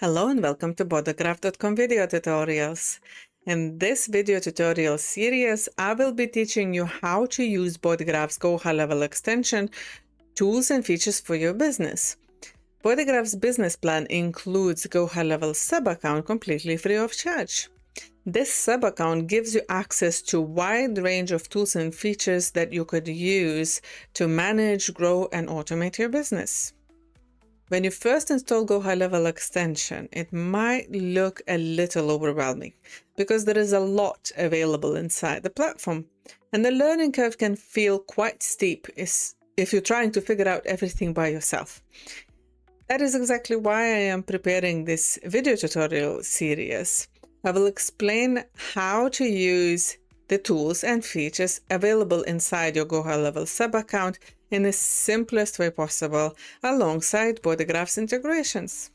Hello and welcome to Bodygraph.com video tutorials. In this video tutorial series, I will be teaching you how to use Bodygraph's GoHighLevel extension, tools and features for your business. Bodygraph's business plan includes GoHighLevel sub-account completely free of charge. This sub-account gives you access to a wide range of tools and features that you could use to manage, grow, and automate your business. When you first install GoHighLevel extension, it might look a little overwhelming because there is a lot available inside the platform, and the learning curve can feel quite steep if you're trying to figure out everything by yourself. That is exactly why I am preparing this video tutorial series. I will explain how to use the tools and features available inside your GoHighLevel sub-account in the simplest way possible, alongside Bodygraph's integrations.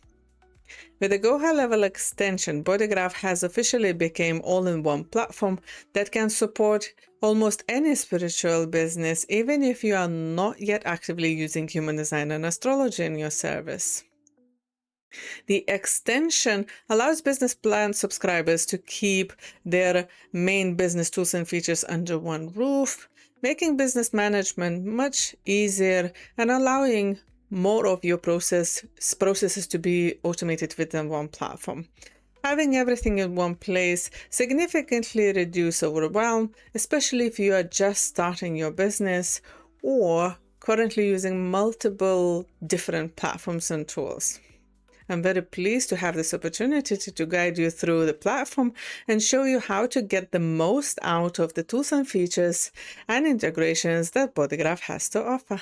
With the GoHighLevel extension, Bodygraph has officially become all-in-one platform that can support almost any spiritual business, even if you are not yet actively using human design and astrology in your service. The extension allows business plan subscribers to keep their main business tools and features under one roof, making business management much easier and allowing more of your processes to be automated within one platform. Having everything in one place significantly reduces overwhelm, especially if you are just starting your business or currently using multiple different platforms and tools. I'm very pleased to have this opportunity to guide you through the platform and show you how to get the most out of the tools and features and integrations that Bodygraph has to offer.